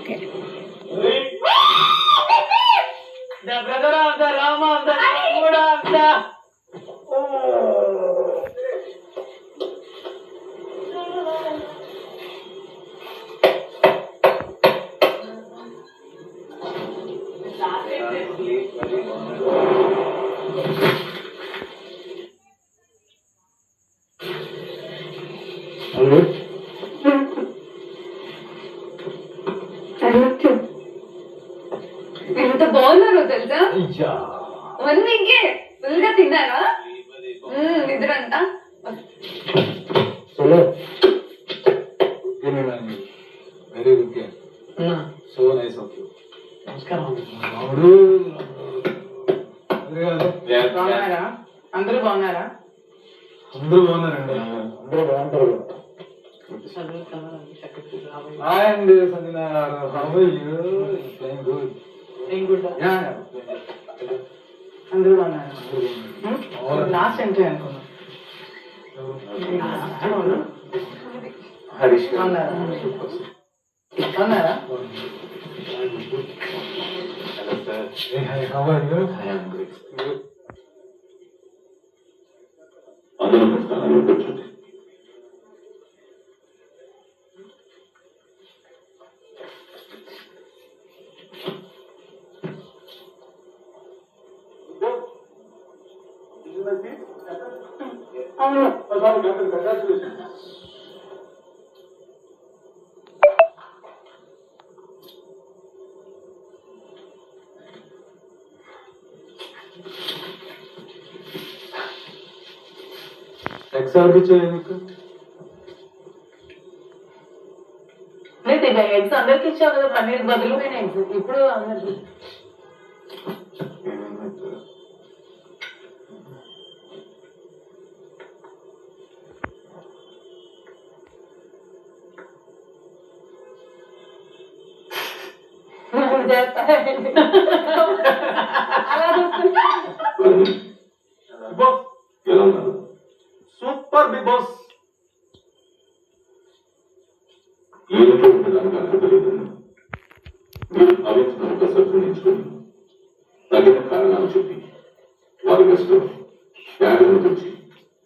Okay. The brother of the Rama of the Lord of the. ఎంత బాగున్నారో తెలుసా? 1 week full గా తిన్నారా? నిద్రంతా very good. So nice of you. నమస్కారం. బాగున్నారా? అందరూ బాగున్నారా? అందరూ బాగున్నారండి. అందరూ బాగుంటారు. హాయ్ అండి సంజన గారు. How are you? Playing good. Playing good. Yeah అందరూ బాగున్నారా? లాస్ట్ ఎంట్రీ అనుకున్నా. హరీష్ బాగున్నారా? బాగున్నారా? How are you? I am good. అందరూ కూర్చోండి. ఎగ్స్ లేదు ఎగ్స్ అందరికి ఇచ్చావు కదా, పన్నీర్ బదులు ఎగ్స్ ఇప్పుడు అందరికి. అలా చూస్తున్నా. Super Bigg Boss. తగిన కారణాలు చెప్పి వారి గెస్ట్లో ట్యాగర్ల గురించి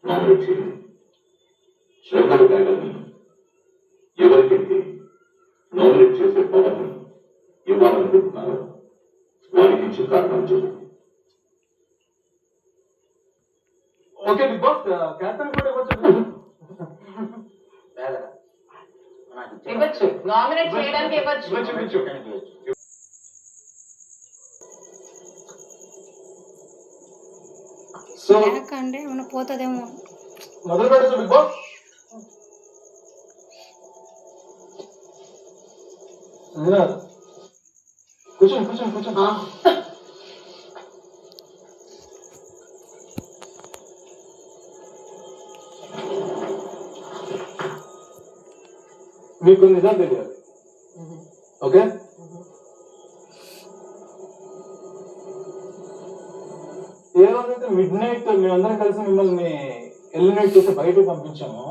నామినేట్ చేయండి. శ్రద్ధల ట్యాగర్ని ఎవరికైతే నామినేట్ చేసే పవర్ని ఇవ్వాలనుకుంటున్నారో వారికి ఇచ్చే కారణాలు చెప్పండి. ఓకే బిగ్ బాస్ క్యాప్టెన్ కూడా ఇవ్వచ్చు, నామినేట్ చేయడానికి ఇవ్వచ్చు. సో అంటే ఏమన్నా పోతుందేమో. మొదలు పెట్టచ్చు బిగ్ బాస్. కూర్చోండి. మీకు నిజాలు తెలియాలి. ఓకే, ఏ రోజైతే మిడ్ నైట్ మేమందరం కలిసి మిమ్మల్ని ఎలిమినేట్ చేసి బయటకు పంపించాము,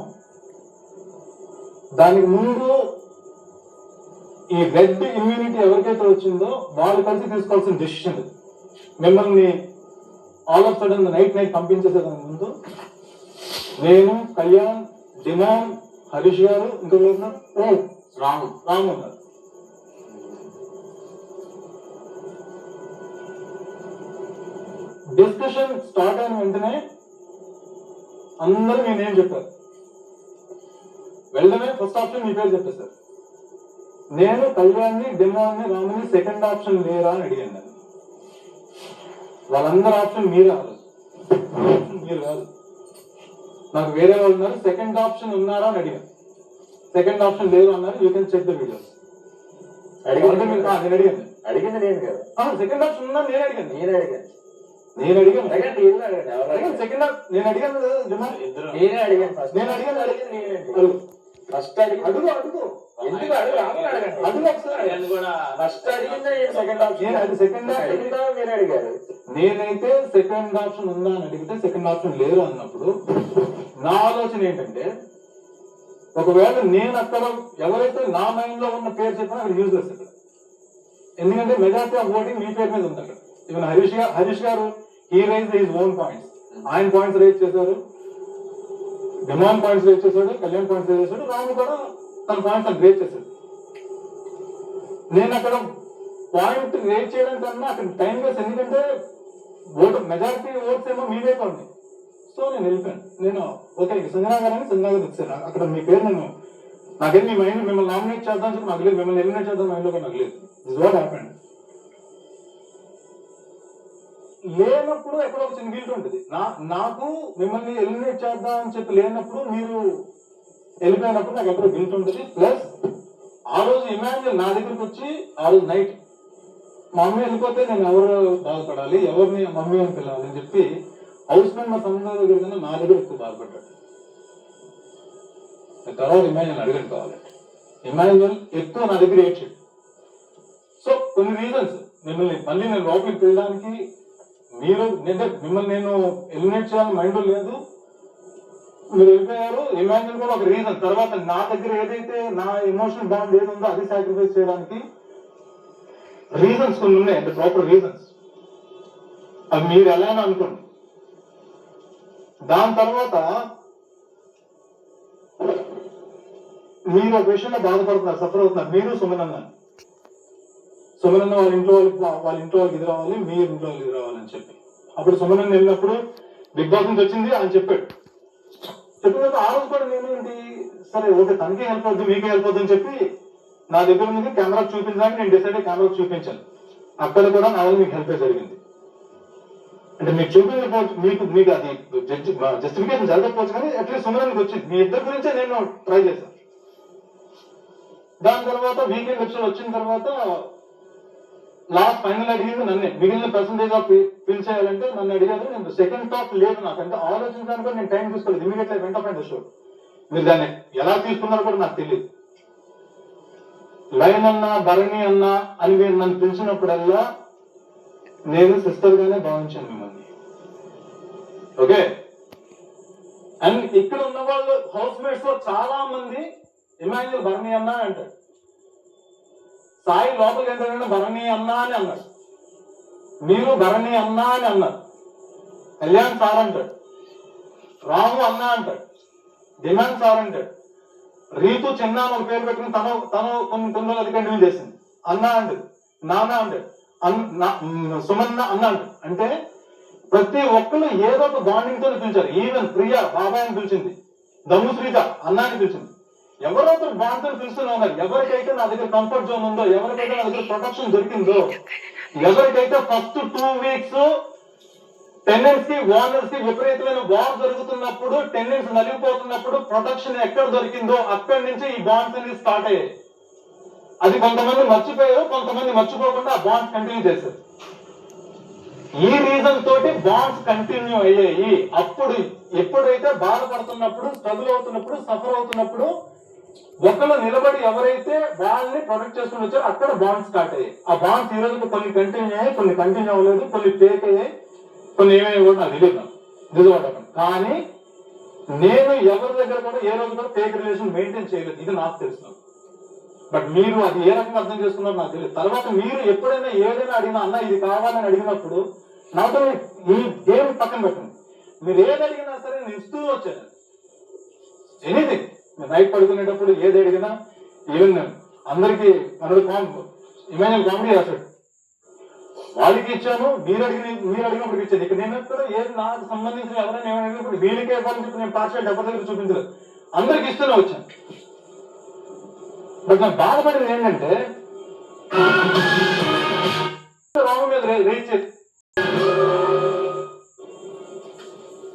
దానికి ముందు ఈ రెడ్ ఇమ్యూనిటీ ఎవరికైతే వచ్చిందో వాళ్ళు కలిసి తీసుకోవాల్సిన డెసిషన్. మిమ్మల్ని ఆల్ ఆఫ్ సడన్ నైట్ పంపించేసేదానికి ముందు నేను, కళ్యాణ్, డిమాండ్, హరీష్ గారు, ఇంకా రాము ఉన్నారు. డిస్కషన్ స్టార్ట్ అయిన వెంటనే అందరూ నేనేం చెప్పారు, వెళ్ళడమే ఫస్ట్ ఆప్షన్ మీ పేరు చెప్పేశారు. నేను కళ్యాణ్ని, డిమాండ్ని, రాముని సెకండ్ ఆప్షన్ లేరా అని అడిగాను. వాళ్ళందరూ ఆప్షన్ మీరే అన్నారు, మీరు కాదు. నాకు వేరే వాళ్ళు ఉన్నారు, సెకండ్ ఆప్షన్ ఉన్నారా అని అడిగాను. సెకండ్ ఆప్షన్ లేదు అన్నారు. You can check the videos. నేను అడిగింది నేను కదా. సెకండ్ ఆప్షన్ ఉందా నేను అడిగాను. నేను అడిగాను సెకండ్ నేను అడిగాను కదా. నేనే అడిగాను ఫస్ట్. నేను అడిగాను ఫస్ట్ అడుగు ఎందుకు అడుగు ఫస్ట్ అడిగిందా సెకండ్ ఆప్షన్? అది సెకండ్ అడిగిందా మీరు అడిగారు. నేనైతే సెకండ్ ఆప్షన్ ఉందా అని అడిగితే సెకండ్ ఆప్షన్ లేదు అన్నప్పుడు నా ఆలోచన ఏంటంటే, ఒకవేళ నేను అక్కడ ఎవరైతే నా మైండ్ లో ఉన్న పేరు చెప్పినా అక్కడ యూజ్లెస్. ఇక్కడ ఎందుకంటే మెజారిటీ ఆఫ్ ఓటింగ్ మీ పేరు మీద ఉంది అక్కడ. ఈవెన్ హరీష్ గారు ఈ రైజ్ హిజ్ ఓన్ పాయింట్స్, ఆయన పాయింట్స్ రేజ్ చేశారు, డిమాండ్ పాయింట్స్ రేజ్ చేశాడు, కళ్యాణ్ పాయింట్స్ రేజ్ చేశాడు, రాము కూడా తన పాయింట్స్ అని రేజ్ చేశాడు. నేను అక్కడ పాయింట్ రేజ్ చేయడం కన్నా అక్కడ టైం వేస్ట్, ఎందుకంటే ఓటు మెజారిటీ ఓట్స్ ఏమో మీ వైపు ఉంది. సో నేను వెళ్ళిపోయాను. నేను ఓకే సంజనా గారని సంజనా గారు ఇచ్చాను. అక్కడ మీ పేరు నేను నాకేం మీ మైండ్ మిమ్మల్ని నామినేట్ చేద్దాం చెప్పి నాకు లేదు, మిమ్మల్ని ఎలిమినేట్ చేద్దాం మైండ్లో కూడా నాకు లేదు. This what happened. లేనప్పుడు ఎక్కడో ఒక చిన్న గిల్ట్ ఉంటుంది. నాకు మిమ్మల్ని ఎలిమినేట్ చేద్దాం అని చెప్పి లేనప్పుడు మీరు వెళ్ళిపోయినప్పుడు నాకు ఎక్కడో గిల్ట్ ఉంటుంది. ప్లస్ ఆ రోజు ఇమాన్యుయల్ నా దగ్గరికి వచ్చి ఆ రోజు నైట్ మా మమ్మీ వెళ్ళిపోతే నేను ఎవరు బాధపడాలి, ఎవరిని మమ్మీ అని పిలవాలి అని చెప్పి హౌస్ మేట్ మా తమ్ముడు దగ్గర కన్నా నా దగ్గర ఎక్కువ బాధపడ్డాడు. తర్వాత ఇమాన్యుయల్ అడగండి కావాలంటే. ఇమాన్యుయల్ ఎక్కువ నా దగ్గర ఏడ్చాడు. సో కొన్ని రీజన్స్ మిమ్మల్ని మళ్ళీ నేను లోపలికి వెళ్ళడానికి మీరు మిమ్మల్ని నేను ఎలిమినేట్ చేయాలని మైండ్ లేదు, మీరు వెళ్ళిపోయారు. ఇమాన్యుయల్ కూడా ఒక రీజన్. తర్వాత నా దగ్గర ఏదైతే నా ఎమోషనల్ బాండ్ ఏది ఉందో అది సాక్రిఫైస్ చేయడానికి రీజన్స్ కొన్ని ఉన్నాయి, అంటే ప్రాపర్ రీజన్స్. అవి మీరు ఎలా అని అనుకోండి. దాని తర్వాత మీరు ఒక విషయంలో బాధపడుతున్నారు, సఫర్ అవుతున్నారు. మీరు సుమనన్న వాళ్ళ ఇంట్లో వాళ్ళకి ఇది రావాలి, మీ ఇంట్లో వాళ్ళకి ఇది రావాలని చెప్పి అప్పుడు సుమనన్న వెళ్ళినప్పుడు బిగ్ బాస్ నుంచి వచ్చింది అని చెప్పాడు. చెప్పినప్పుడు ఆ రోజు కూడా నేను ఏంటి సరే ఓకే తనకే హెల్ప్ అవుతుంది మీకే హెల్ప్ అవుతుంది అని చెప్పి నా దగ్గర నుంచి కెమెరా చూపించడానికి నేను డిసైడ్ అయ్యి కెమెరా చూపించాను. అక్కడ కూడా నా వల్ల మీకు హెల్ప్ జరిగింది. అంటే మీకు చూపించకపోవచ్చు, మీకు అది జస్టిఫికేషన్ జరగకపోవచ్చు, కానీ అట్లీస్ట్ సుమరానికి వచ్చింది. మీ ఇద్దరి గురించే నేను ట్రై చేశాను. దాని తర్వాత వీకెండ్ ఎపిసోడ్ వచ్చిన తర్వాత లాస్ట్ ఫైనల్ అడిగింది నన్నే. మిగిలిన పర్సంటేజ్ ఆఫ్ ఫిల్ చేయాలంటే నన్ను అడిగారు. నేను సెకండ్ థాట్ లేదు నాకు, అంటే ఆలోచించడానికి కూడా నేను టైం తీసుకోలేదు. ఇమీడియట్లీ వెంట పైన షో. మీరు దాన్ని ఎలా తీసుకున్నారో కూడా నాకు తెలియదు. లైన్ అన్నా భరణి అన్నా అని మీరు నన్ను పిలిచినప్పుడల్లా నేను సిస్టర్ గానే భావించాను మిమ్మల్ని. ఓకే. అండ్ ఇక్కడ ఉన్న వాళ్ళు హౌస్ మేట్స్ లో చాలా మంది ఇమాన్యుయల్ భరణి అన్నా అంటారు. సాయి లోపలికి ఎంటర్ భరణి అన్నా అని అన్నాడు. మీరు భరణి అన్నా అని అన్నారు. కళ్యాణ్ సార్ అంటాడు, రాము అన్నా అంటాడు, డిమాండ్ సార్ అంటాడు, రీతు చిన్న ఒక పేరు పెట్టుకుని తను కొన్ని రోజులు అది కంటిన్యూ చేసింది. అన్నా అంటాడు, నాన్న అంటాడు, సుమన్న అన్నా అంటాడు. అంటే ప్రతి ఒక్కరు ఏదో ఒక బాండింగ్ తో పిలిచారు. ఈవెన్ ప్రియా బాబాయ్ అని పిలిచింది, దమ్ము శ్రీజ అన్నా అని పిలిచింది. ఎవరో ఒకరు బాండ్తో పిలుస్తూనే ఉన్నారు. ఎవరికైతే నా దగ్గర కంఫర్ట్ జోన్ ఉందో, ఎవరికైతే నా దగ్గర ప్రొటెక్షన్ దొరికిందో, ఎవరికైతే ఫస్ట్ 2 వీక్స్ టెనెంట్స్ కి ఓనర్స్ కి విపరీతమైన వార్ జరుగుతున్నప్పుడు, టెనెంట్స్ నలిగిపోతున్నప్పుడు ప్రొటెక్షన్ ఎక్కడ దొరికిందో అక్కడి నుంచి ఈ బాండ్స్ అనేది స్టార్ట్ అయ్యాయి. అది కొంతమంది మర్చిపోయారు, కొంతమంది మర్చిపోకుండా ఆ బాండ్స్ కంటిన్యూ చేశారు. ఈ రీజన్ తోటి బాండ్స్ కంటిన్యూ అయ్యాయి. అప్పుడు ఎప్పుడైతే బాధపడుతున్నప్పుడు, స్ట్రగుల్ అవుతున్నప్పుడు, సఫర్ అవుతున్నప్పుడు ఒకళ్ళు నిలబడి ఎవరైతే వాళ్ళని ప్రొటెక్ట్ చేసుకుని వచ్చారో అక్కడ బాండ్స్ స్టార్ట్ అయ్యాయి. ఆ బాండ్స్ ఈ రోజు కొన్ని కంటిన్యూ అయ్యాయి, కొన్ని కంటిన్యూ అవ్వలేదు, కొన్ని ఫేక్ అయ్యాయి, కొన్ని ఏమేమి కూడా నాకు తెలియదు. కానీ నేను ఎవరి దగ్గర కూడా ఏ రోజు కూడా ఫేక్ రిలేషన్ మెయింటైన్ చేయలేదు. ఇది నాకు తెలుసు. బట్ మీరు అది ఏ రకంగా అర్థం చేసుకున్నారో నాకు తెలియదు. తర్వాత మీరు ఎప్పుడైనా ఏదైనా అడిగినా అన్న ఇది కావాలని అడిగినప్పుడు నాతో ఈ గేమ్ పక్కన పెట్టండి. మీరు ఏది అడిగినా సరే నేను ఇస్తూ వచ్చాను. ఎనీథింగ్ నైట్ పడుకునేటప్పుడు ఏది అడిగినా, ఈవెన్ అందరికి మనడు ఇమాన్యుయల్ కామెడీ చేస్తాడు, వాళ్ళకి ఇచ్చాను, మీరు అడిగినప్పుడు ఇచ్చాను. ఇక్కడ నేను కూడా ఏది నాకు సంబంధించిన ఎవరైనా ఏమైనా అడిగినప్పుడు వీళ్ళకే ఇవ్వాలని చెప్పి నేను పార్షియల్ ఎవరి దగ్గర చూపించలేదు, అందరికి ఇస్తూనే వచ్చాను. బట్ నాకు బాధపడింది ఏంటంటే రాము మీద రీచ్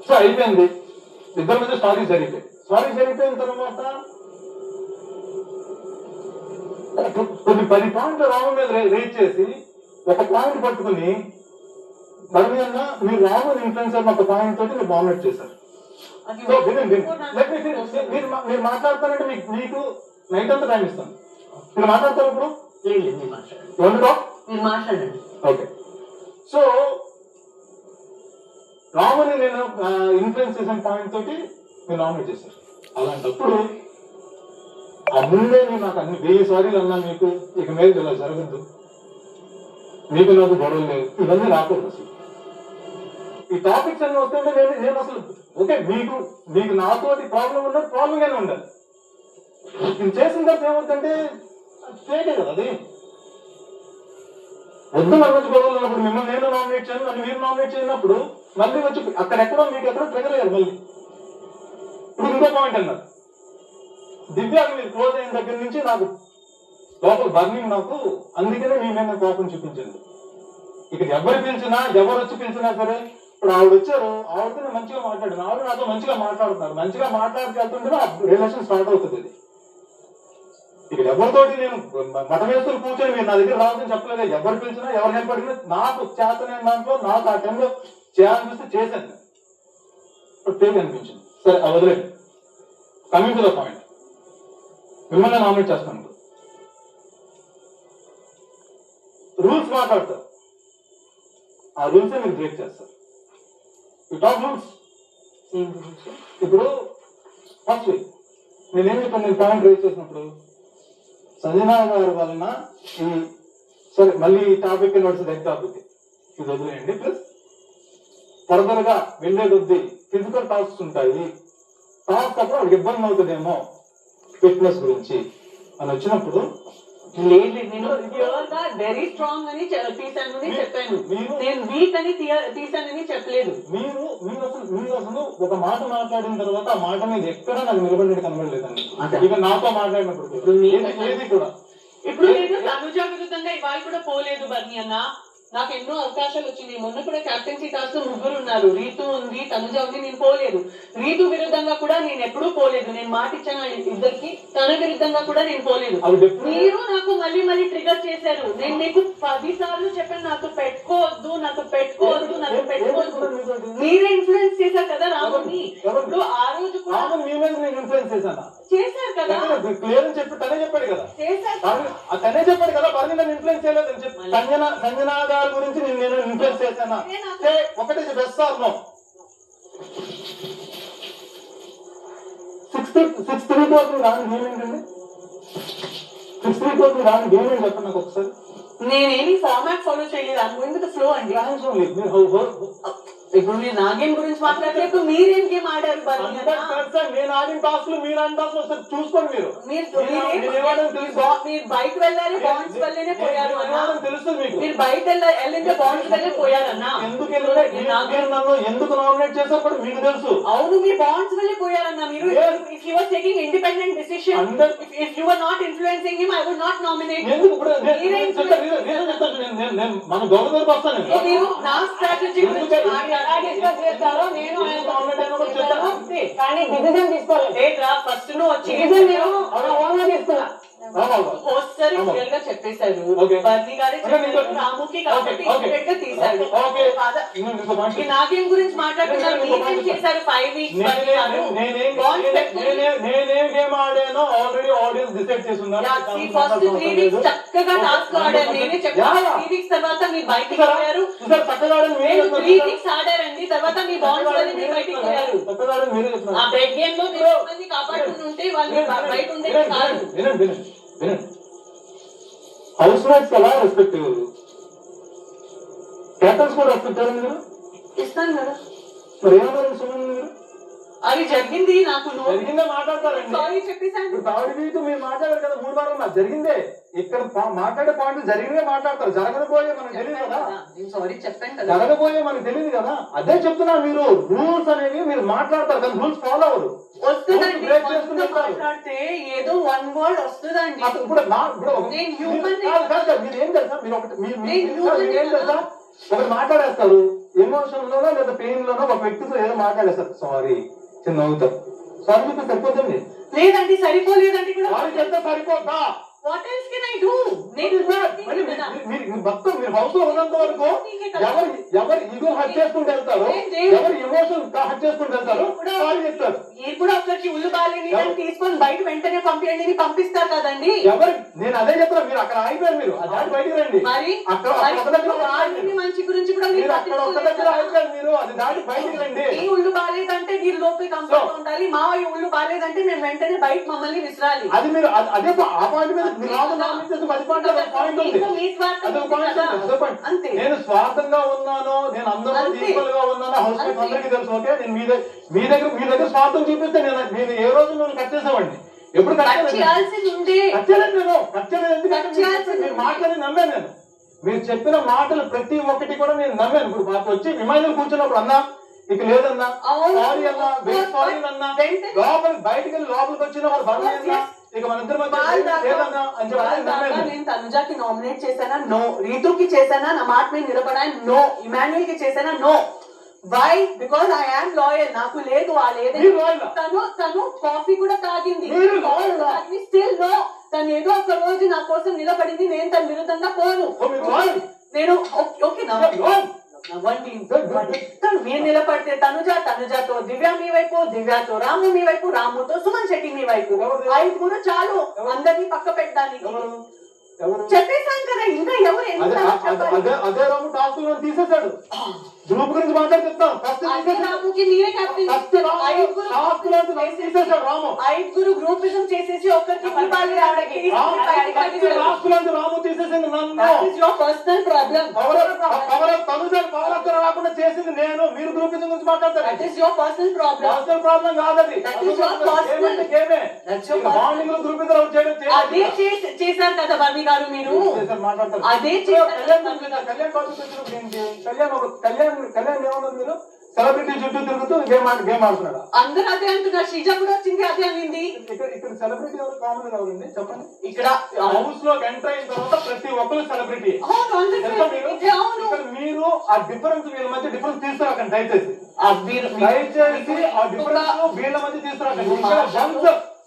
సో అయిపోయింది. ఇద్దరి మధ్య సారీ జరిగిపోయిన తర్వాత కొన్ని 10 పాయింట్లు రాము మీద రీచ్ చేసి ఒక పాయింట్ పట్టుకుని భరణి అన్న మీరు రాముని ఇన్ఫ్లుయెన్సర్ ఒక పాయింట్ తోటి మీరు డామినేట్ చేశారు. మీరు మాట్లాడతారంటే మీకు నైట్ అంతా టైం ఇస్తాను. మీరు మాట్లాడతారు ఇప్పుడు మాట్లాడండి. ఓకే. సో రాముని నేను ఇన్ఫ్లుయెన్స్ చేసిన పాయింట్ తోటి మీరు నామినేట్ చేశారు. అలాంటప్పుడు ఆ ముందే నేను నాకు అన్ని 1000 సారీలు అన్నా మీకు ఇక మీద ఇలా జరగద్దు, మీకు నాకు గొడవలు లేవు, ఇవన్నీ రాకూడదు అసలు. ఈ టాపిక్స్ అన్ని వస్తుంటే నేను అసలు ఓకే మీకు నాతో ప్రాబ్లం ఉన్నది ప్రాబ్లంగానే ఉండాలి. నేను చేసిన తర్వాత ఏమవుతుందంటే ఫేకే కదా అది. వద్దు మన మధ్య గొడవలు ఉన్నప్పుడు మిమ్మల్ని నేను నామినేట్ చేయను, నన్ను మీరు నామినేట్ చేయనప్పుడు మళ్ళీ వచ్చి అక్కడెక్కడో మీకు ఎక్కడో ట్రిగర్ అయ్యారు మళ్ళీ. ఇప్పుడు ఇంకో పాయింట్ అన్నారు, దివ్యాకి మీరు క్లోజ్ అయిన దగ్గర నుంచి నాకు లోపల బర్నింగ్, నాకు అందుకనే మీ మీద కోపం చూపించింది. ఇక్కడ ఎవరు పిలిచినా ఎవరు వచ్చి పిలిచినా సరే, ఇప్పుడు ఆవిడ వచ్చారు, ఆవిడతో నేను మంచిగా మాట్లాడాను, ఆవిడ నాతో మంచిగా మాట్లాడుతున్నారు, మంచిగా మాట్లాడుతుంటే రిలేషన్ స్టార్ట్ అవుతుంది. ఇది ఇక్కడ ఎవరితోటి నేను మతం వేసుకుని కూర్చొని మీరు నా దగ్గర రావద్దని చెప్పలేదు. ఎవరు పిలిచినా ఎవరు హెల్ప్ అడిగినా నాకు చేతనైన దాంట్లో నాకు ఆ టైంలో చేయాలనిపిస్తే చేశాను. ఇప్పుడు ఫేక్ అనిపించింది, సరే వదిలేదు. కమింగ్ టు ద పాయింట్, మిమ్మల్ని నామినేట్ చేస్తాను. రూల్స్ మాట్లాడతారు, ఆ రూల్సే మీరు బ్రేక్ చేస్తారు. Top rules. ఇప్పుడు ఫస్ట్ నేనేం చెప్పాను, నేను పాయింట్ రేజ్ చేసినప్పుడు సంజనా గారి వలన ఈ సరే మళ్ళీ ఈ టాపిక్ నడుస్తుంది, ఎగ్ టాపిక్ ఇది వదిలేయండి. ప్లస్ ఫర్దర్ గా వెళ్ళే కొద్దీ ఫిజికల్ టాస్క్స్ ఉంటాయి, టాస్క్ అప్పుడు వాడికి ఇబ్బంది అవుతుందేమో ఫిట్నెస్ గురించి అని వచ్చినప్పుడు లేదు, నేను వెరీ స్ట్రాంగ్ అని తీసానని చెప్పాను, నేను వీక్ అని తీసానని చెప్పలేదు. మీరు అసలు ఒక మాట మాట్లాడిన తర్వాత ఆ మాట మీద ఎక్కడ నాకు నిలబడి కనబడలేదండి. ఇక నాతో మాట్లాడినప్పుడు ఏది కూడా ఇప్పుడు నేను తనుజ విరుద్ధంగా ఇవాళ కూడా పోలేదు బర్ని అన్న. నాకు ఎన్నో అవకాశాలు వచ్చింది. మొన్న కూడా క్యాప్టెన్సీ టాస్క్ లో 3 ఉన్నారు, రీతు ఉంది, తనుజ ఉంది, నేను పోలేదు. రీతు విరుద్ధంగా కూడా నేను ఎప్పుడూ పోలేదు, నేను మాట ఇచ్చాను ఇద్దరికి. తన విరుద్ధంగా కూడా నేను పోలేదు. మీరు నాకు మళ్ళీ మళ్ళీ ట్రిగర్ చేశారు. నేను మీకు 10 సార్లు చెప్పాను నాకు పెట్టుకోవద్దు, నాకు పెట్టుకోవద్దు, నాకు పెట్టుకోవద్దు. మీరే ఇన్ఫ్లుయెన్స్ చేశారు కదా రాముని. ఇప్పుడు ఆ రోజు కూడా ఇన్ఫ్లుయెన్స్ చేశాను చేశారు కదా, క్లియర్ అని చెప్పి తనే చెప్పాడు కదా, చేశారు తనే చెప్పాడు కదా, బర్ని నన్ను ఇన్ఫ్లుయెన్స్ చేయలేదని చెప్పి. సంజనా గారి గురించి నేను ఇన్ఫ్లుయెన్స్ చేశానా? ఒకటి బెస్ట్ ఆర్ నో. 6-3 కోర్టు రాని గేమ్ ఏంటండి? 6-3 కోర్టు రాని గేమ్ ఏంటి చెప్పండి నాకు ఒకసారి. నేనేమి ఫార్మాట్ ఫాలో చేయలేదు, I going with the flow అండి. ఇప్పుడు నేను నా గేమ్ గురించి మాట్లాడలేదు, మీరేం గేమ్ ఆడారు బర్ని అన్న? నేను ఆడిన టాస్క్లు మీరు ఆడిన టాస్క్లు ఒకసారి చూసుకోండి. మీరు బయట వెళ్ళారు, బాండ్స్ వల్లనే పోయారు అన్న. తెలుస్తుంది మీకు, మీరు బయట వెళ్ళింటే బాండ్స్ వల్లే పోయారన్న. ఎందుకు నామినేట్ చేశారు కూడా మీకు తెలుసు. అవును, మీ బాండ్స్ వల్లే పోయారన్న. మీరు if you are taking independent decision, if you are not influencing him, I would not nominate. ఎందుకు మన గవర్నర్ వస్తాను మీరు నా స్ట్రాటజీ గురించి చేస్తారో నేను కానీ డిసిజన్ తీసుకోలేదు. ఫస్ట్ నువ్వు వచ్చి తీసుకున్నా పోస్టర్ క్లియర్ గా చెప్పేశారు. బర్ని గారే చెప్పారు, రాముకి కాబట్టి ఇన్స్టెంట్ గా తీశారు. నాకేం గురించి మాట్లాడుతున్నారు, మీరేం చేశారు 5 వీక్స్ బర్ని గారు? నేనేం గేమ్ ఆడానో ఆల్రెడీ ఆడియన్స్ డిసైడ్ చేస్తున్నారు. ఫస్ట్ 3 వీక్స్ చక్కగా టాస్క్ ఆడారు, నేనే చెప్పాను. 3 వీక్స్ తర్వాత మీరు బయటికి పోయారు. 3 వీక్స్ ఆడారండి, తర్వాత మీ బాండ్స్ వల్ల మీరు బయటికి పోయారు. ఆ బెడ్ గేమ్ లో మీరు మంది కాపాడుతుంటే వాళ్ళు బయట ఉండేది కాదు. హౌస్ మేట్స్ ఎలా రెస్పెక్ట్ ఇవ్వరు, క్యాప్టెన్స్ కూడా రెస్పెక్ట్ ఇవ్వరు మీరు? ఇస్తాను కదా, మరి ఏమన్నారు సుమన్ మీరు? అది జరిగింది, నాకు జరిగిందే మాట్లాడతారండి. సారీ చెప్పేసాను. తావిడి వీటు మీరు మాట్లాడారు కదా 3 వారాలు, నాకు జరిగిందే. ఇక్కడ మాట్లాడే పాయింట్లు జరిగినే మాట్లాడతారు, జరగకపోయే మనకు తెలియదు కదా. సారీ చెప్పాను కదా, జరగబోయే మనకు తెలియదు కదా. అదే చెప్తున్నా, మీరు రూల్స్ అనేవి మీరు మాట్లాడతారు కానీ రూల్స్ ఫాలో అవ్వరు. వస్తుందండి, మాట్లాడితే ఏదో 1 వర్డ్ వస్తుందండి. ఇప్పుడు మీరు ఏం తెలుసా, మీరు ఏం తెలుసా, ఒకటి మాట్లాడేస్తారు ఎమోషన్ లోనో లేదా పెయిన్ లోనో, ఒక వ్యక్తితో ఏదో మాట్లాడేస్తారు, సారీ చిన్న అవుతారు, సారీ చెప్తే సరిపోతుంది. లేదండి సరిపోలేదండి కూడా సారీ చెప్తే సరిపోద్దా? What else can I do? మొత్తం మీరు హౌస్ లో ఉన్నంత వరకు ఎవరు ఈగో హట్ చేసుకుంటూ వెళ్తారు, ఎవరు ఎమోషన్ హట్ చేసుకుంటూ వెళ్తారు, సారీ చెప్తారు. ఇప్పుడు అక్కడికి ఉల్లు బాగాలేని తీసుకొని బయట వెంటనే పంపించండి, పంపిస్తారు కదండి. ఎవరు నేను అదే చెప్తాను, మీరు అక్కడ ఆగిపోయారు, మీరు అది బయటకు రండి. మరి మంచి గురించి కూడా మీరు అక్కడ ఒక దగ్గర ఆగిపోయారు, మీరు అది దాటి బయటకు రండి. ఈ ఉల్లు బాగాలేదంటే మీరు లోపలి కంఫర్ట్ ఉండాలి, మా ఈ ఉల్లు బాగాలేదంటే మేము వెంటనే బయట మమ్మల్ని విసిరాలి. అది మీరు అదే ఆ పాయింట్ మీద మీరు పాయింట్ ఉంది. నిస్వార్థం అదే ఉంది point కదా. అండి, అదే point. అంతే. నేను స్వార్థంగా ఉన్నాను, నేను అందరూ అంతే. ఈక్వల్ గా ఉన్నాను, హౌస్ మేట్స్ అంతే. అందరికీ తెలుసు. ఓకే, నేను మీ దగ్గర స్వార్థం చూపిస్తే నేను ఏ రోజు నేను కట్ చేసేవాడిని. ఎప్పుడు కట్ కట్ చేయలేదు. చేయాల్సింది ఉండే. కట్ చేయలేదు నేను, కట్ చేయలేదు. ఎందుకంటే కట్ చేయాల్సింది మీరు మాటలని నమ్మాను నేను. మీరు చెప్పిన మాటలు ప్రతి ఒక్కటి కూడా నేను నమ్మాను. ఇప్పుడు మాకు వచ్చి విమానం కూర్చున్నప్పుడు అన్నా ఇక లేదన్నా, అవును. సారీ అన్నా, సారీ అన్నా, బయటికి వెళ్ళి లోపలికి వచ్చిన వాళ్ళు బండి అన్నా, ఇక మన ఇద్దరి మధ్య లేదన్నా అని చెప్పి నమ్మాను. నేను తనుజాకి నామినేట్ చేశానా? నో. రీతుకి చేశానా? నా మాట మీద నిలబడా? నో. ఇమాన్యుయల్ కి చేశానా? No. Why? Because I am loyal. నాకు లేదు ఆ లేదు. మీరు loyal ఆ? తను కాఫీ కూడా తాగింది. మీరు loyal ఆ? Still no. తను ఏదో ఒక రోజు నా కోసం నిలబడింది. నేను తన విరుద్ధంగా పోను. మీరు loyal? నేను ఓకే నా Loyal? నవ్వండి. తను మీరు నిలబడితే తనుజాతో దివ్య మీ వైపు, దివ్యతో రాము మీ వైపు, రాముతో సుమన్ శెట్టి మీ వైపు. ఐదుగురు చాలు అందరినీ పక్క పెట్టడానికి. ఎవరు చెప్పేశాను కదా. ఇంకా ఎవరు అదే రాము టాస్క్ తీసేశాడు. గ్రూప్ గురించి మాట్లాడుతున్నాం. రాముకి మీరే కెప్టెన్. తీసేశాడు రాము. ఐదుగురు గ్రూపిజం చేసేసి ఒక్కరికి రాము తీసేసింది నన్ను. Personal problem. పవర్ రాకుండా చేసింది నేను. మీరు గ్రూపిజం గురించి మాట్లాడతారు. That is your personal problem. Personal problem కాదది. మార్నింగ్ లో గ్రూపిజం అవుట్ చేయడం అదే చేశారు కదా బర్మి గారు మీరు. మాట్లాడతారు. అదే కళ్యాణ్ ఏమన్నారు మీరు? సెలబ్రిటీ చుట్టూ తిరుగుతూ గేమ్ ఆడుతున్నాడు. అందరూ అదే అంటున్నారు. శ్రీజ కూడా వచ్చింది అదే అనింది. ఇక్కడ సెలబ్రిటీ ఎవరు? కామన్ ఎవరండి చెప్పండి. ఇక్కడ హౌస్ లో ఎంటర్ అయిన తర్వాత ప్రతి ఒక్కరు సెలబ్రిటీ. మీరు ఆ డిఫరెన్స్ వీళ్ళ మధ్య డిఫరెన్స్ తీసుకురాకండి దయచేసి. దయచేసి ఆ డిఫరెన్స్ వీళ్ళ మధ్య తీసుకురాకండి.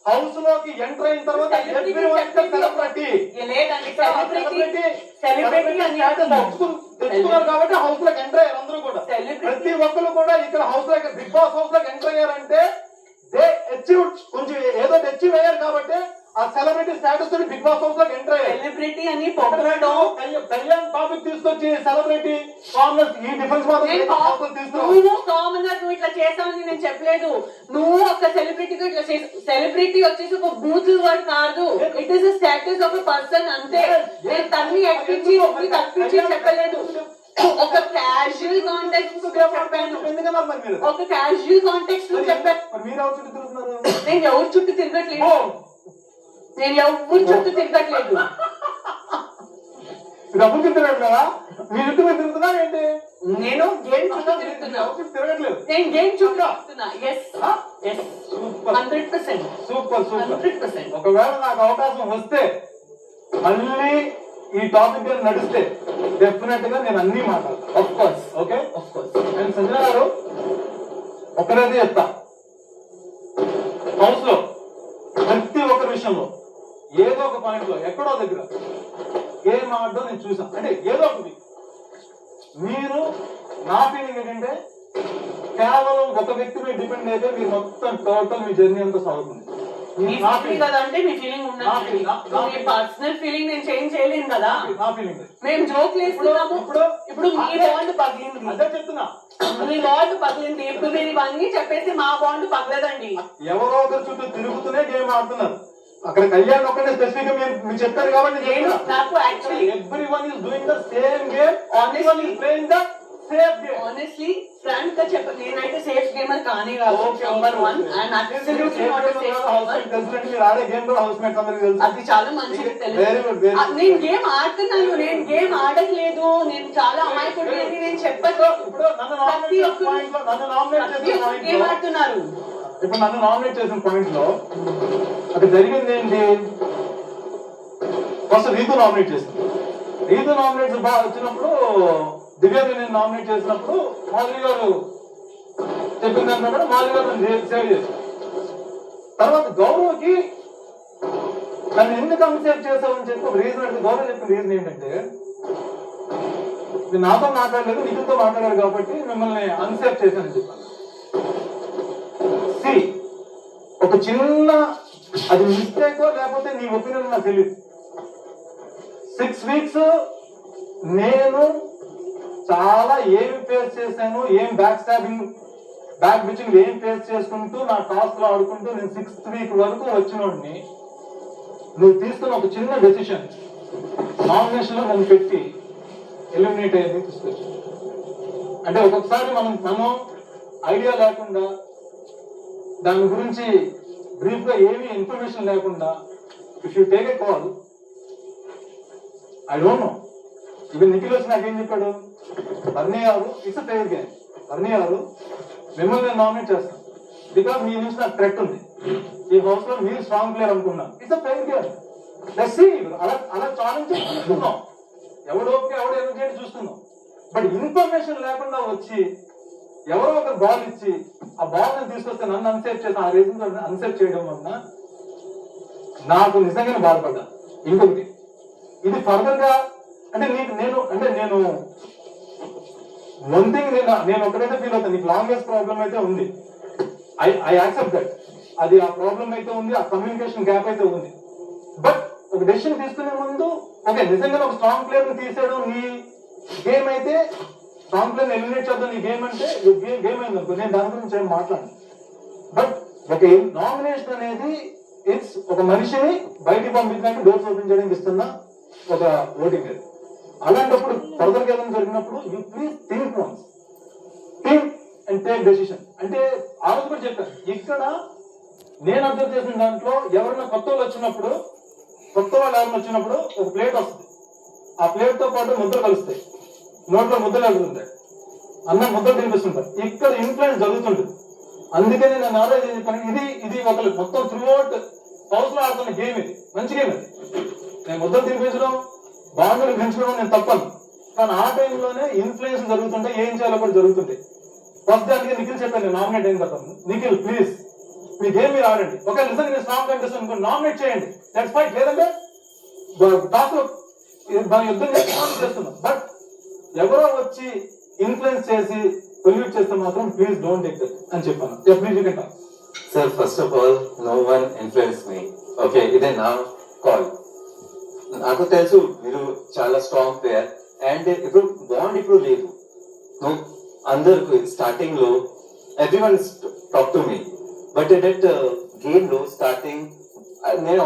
హౌస్ లోకి ఎంటర్ అయిన తర్వాత తెచ్చుకున్నారు కాబట్టి హౌస్ లోకి ఎంటర్ అయ్యారు అందరూ కూడా. ప్రతి ఒక్కరు కూడా ఇక్కడ హౌస్ లోకి బిగ్ బాస్ హౌస్ లోకి ఎంటర్ అయ్యారంటే దే అచీవ్ కొంచెం ఏదో అచీవ్ అయ్యారు కాబట్టి ఆ సెలబ్రిటీ స్టేటస్ తో బిగ్ బాస్ హౌస్ లోకి ఎంటర్ అయ్యారు. సెలబ్రిటీ అని పొగడడం. కళ్యాణ్ టాపిక్ తీసుకొచ్చి సెలబ్రిటీ కామనర్ ఈ డిఫరెన్స్ నువ్వు కామనర్ నువ్వు ఇట్లా చేసావని నేను చెప్పలేదు. నువ్వు ఒక సెలబ్రిటీ ఇట్లా సెలబ్రిటీ వచ్చేసి ఒక బూత్ వర్డ్ కాదు. It is a status of a person అంతే. నేను తన్ని ఎక్కించి తప్పించి చెప్పలేదు. ఒక క్యాజువల్ కాంటెక్స్ట్ చెప్పాను. ఒక క్యాజువల్ కాంటెక్స్ట్ లో చెప్పాను. నేను ఎవరి చుట్టూ తిరగట్లేదు. నేను ఎవరి చుట్టూ తిరగట్లేదు. డబ్బులు తిరుగుతున్నాడు కదా, మీ చుట్టూ మీరు తిరుగుతున్నారు ఏంటి? నేను గేమ్ చుట్టూ తిరుగుతున్నా. తిరగట్లేదు. నేను గేమ్ చుట్టూ తిరుగుతున్నా. ఎస్ 100%. Super super 100%. ఒకవేళ నాకు అవకాశం వస్తే మళ్ళీ ఈ టాపిక్ మీద నడిస్తే డెఫినెట్ గా నేను అన్ని మాట్లాడతాను. Of course. Okay, of course. నేను సంజన గారు ఒకరైతే చెప్తా, హౌస్ లో ప్రతి ఒక్క విషయంలో ఏదో ఒక పాయింట్ లో ఎక్కడో దగ్గర ఏం ఆడడం నేను చూసాను. అంటే ఏదో ఒకటి మీరు నా ఫీలింగ్ ఏంటంటే కేవలం ఒక వ్యక్తి మీద డిపెండ్ అయితే మీరు మొత్తం టోటల్ మీ జర్నీ అంతా సాగుతుంది. కదంటే మీ ఫీలింగ్ ఉన్నది. పర్సనల్ ఫీలింగ్ నేను చేంజ్ చేయలేను కదా. నా ఫీలింగ్ మేము జోక్ వేస్తున్నాము. ఇప్పుడు మీ బాండ్ పగిలింది. అదే చెప్తున్నా, మీ బాండ్ పగిలింది. ఇప్పుడు మీరు ఇవన్నీ చెప్పేసి మా బాండ్ పగలదండి. ఎవరో ఒకరి చుట్టూ తిరుగుతూనే గేమ్ ఆడుతున్నారు. అక్కడ కళ్యాణ్ ఒక్కడే స్పెసిఫిక్ గా మీరు చెప్పారు కాబట్టి నాకు actually everyone is doing the same game. Everyone is playing the safe game. Honestly frank గా చెప్ప నేనైతే సేఫ్ గేమర్ కానీ కాదు. Number 1 and absolutely not a safe gamer. మీరు ఆడే గేమ్ కూడా హౌస్ మేట్స్ అందరికీ తెలుసు. అది చాలా మంచిది తెలుసు. Very good. నేను గేమ్ ఆడుతున్నాను. నేను గేమ్ ఆడట్లేదు. నేను చాలా అమాయకుడిని అని నేను చెప్పను. ఇప్పుడు నన్ను నామినేట్ చేసిన పాయింట్ లో అక్కడ జరిగింది ఏంటి? ఫస్ట్ రీతు నామినేట్ చేసింది. రీతు నామినేట్స్ బాగా వచ్చినప్పుడు దివ్యాని నేను నామినేట్ చేసినప్పుడు మాధురి గారు చెప్పిన దాంట్లో కూడా మాధురి గారు నన్ను సేవ్ చేశారు. తర్వాత గౌరవ్కి నన్ను ఎందుకు అన్సేఫ్ చేసావని చెప్పి ఒక రీజన్ అడిగితే గౌరవ్ చెప్పిన రీజన్ ఏంటంటే నాతో మాట్లాడలేదు, నీతో మాట్లాడారు కాబట్టి మిమ్మల్ని అన్సేఫ్ చేశానని చెప్పాను. ఒక చిన్న అది మిస్టేకో లేకపోతే నీ ఒపీనియన్ నాకు తెలియదు. 6 weeks నేను చాలా ఏమి ఫేస్ చేశాను, ఏం బ్యాక్ స్టాబింగ్ బ్యాక్ బిచింగ్ ఏం ఫేస్ చేసుకుంటూ నా టాస్క్ లో ఆడుకుంటూ నేను 6th week వరకు వచ్చినోడిని నువ్వు తీసుకున్న ఒక చిన్న డెసిషన్ నామినేషన్ లో నన్ను పెట్టి ఎలిమినేట్ అయ్యేది తీసుకొచ్చాను. అంటే ఒక్కొక్కసారి మనం ఐడియా లేకుండా దాని గురించి బ్రీఫ్ గా ఏమీ ఇన్ఫర్మేషన్ లేకుండా if you take a call, I don't know. ఇవి నిఖిల్ వచ్చి నాకేం చెప్పాడు, బర్నీ గారు ఇట్స్ ఫెయిర్ గేమ్, బర్నీ గారు మిమ్మల్ని నేను నామినేట్ చేస్తాను బికాస్ మీ నుంచి నాకు థ్రెట్ ఉంది, ఈ హౌస్ లో మీరు స్ట్రాంగ్ ప్లేయర్ అనుకున్నాను. It's fair game, let's see. అలా ఛాలెంజ్ చూస్తున్నాం, ఎవడు ఓకే ఎవడు ఏం చేయండి చూస్తున్నాం. బట్ ఇన్ఫర్మేషన్ లేకుండా వచ్చి ఎవరో ఒక బాల్ ఇచ్చి ఆ బాల్ ని తీసుకొస్తే నన్ను అన్సేఫ్ చేసి ఆ రీజన్ అన్సేఫ్ చేయడం వలన నాకు నిజంగానే బాధపడ్డా. ఇంకొకటి, ఇది ఫర్దర్ గా అంటే నేను వన్ థింగ్ నేను ఒకటైతే ఫీల్ అవుతాను, నీకు లాంగ్వేజ్ ప్రాబ్లం అయితే ఉంది, ఐ యాక్సెప్ట్ దట్. అది ఆ ప్రాబ్లం అయితే ఉంది, ఆ కమ్యూనికేషన్ గ్యాప్ అయితే ఉంది. బట్ ఒక డెసిషన్ తీసుకునే ముందు ఓకే నిజంగా ఒక స్ట్రాంగ్ ప్లేయర్ ని తీసేయడం నీ గేమ్ అయితే, స్ట్రాంగ్ ప్లేయర్ ని ఎలిమినేట్ చేద్దాం నీ గేమ్ అంటే గేమ్ అయింది అనుకో, నేను దాని గురించి ఏం మాట్లాడను. బట్ ఒక నామినేషన్ అనేది ఇట్స్ ఒక మనిషిని బయటికి పంపించడానికి డోర్స్ ఓపెన్ చేయడానికి ఇస్తున్న ఒక ఓటింగ్ అది. అలాంటప్పుడు ఫర్దర్ గా జరిగినప్పుడు you please think once, think and take decision. అంటే ఆ రోజు కూడా చెప్పాను, ఇక్కడ నేను అబ్జర్వ్ చేసిన దాంట్లో ఎవరైనా కొత్త వాళ్ళు వచ్చినప్పుడు ఒక ప్లేట్ వస్తుంది, ఆ ప్లేట్ తో పాటు ముద్దలు కలుస్తాయి, నోట్లో ముద్దలు వెళ్తుంటాయి, అన్నం ముద్దలు తినిపిస్తుంటారు. ఇక్కడ ఇన్ఫ్లుయెన్స్ జరుగుతుంటుంది. అందుకని నేను ఆలోచన చెప్పాను, ఇది ఒక మొత్తం త్రూ అవుట్ హౌస్ లో ఆడుతున్న గేమ్, ఇది మంచి గేమ్. ఇది నేను ముద్దలు తినిపించడం, బాంబులు పెంచుకోవడం నేను తప్పను, కానీ ఆ టైంలోనే ఇన్ఫ్లుయెన్స్ జరుగుతుంటాయి, ఏం చేయాలో కూడా జరుగుతుంటాయి. ఫస్ట్ దానికి నిఖిల్ చెప్పాను, నేను నామినేట్ అయిన తర్వాత, నిఖిల్ ప్లీజ్ మీ గేమ్ మీరు ఆడండి, ఒక నిజంగా నేను స్ట్రాంగ్ కంటెస్ట్ అనుకో నామినేట్ చేయండి, దట్స్ ఫైట్. లేదంటే టాప్ మనం యుద్ధం చేస్తున్నాం. బట్ ఎవరో వచ్చి ఇన్ఫ్లుయెన్స్ చేసి పొల్యూట్ చేస్తే మాత్రం ప్లీజ్ డోంట్ టేక్ దట్ అని చెప్పాను. Please you can talk. Sir, first of all, no one influenced me. Okay, ఇదే నా కాల్. నాకు తెలుసు మీరు చాలా స్ట్రాంగ్ ప్లేయర్ అండ్ ఇప్పుడు బాండ్ ఇప్పుడు లేదు. అందరికి స్టార్టింగ్ లో everyone talk to me, but that game లో స్టార్టింగ్ నేను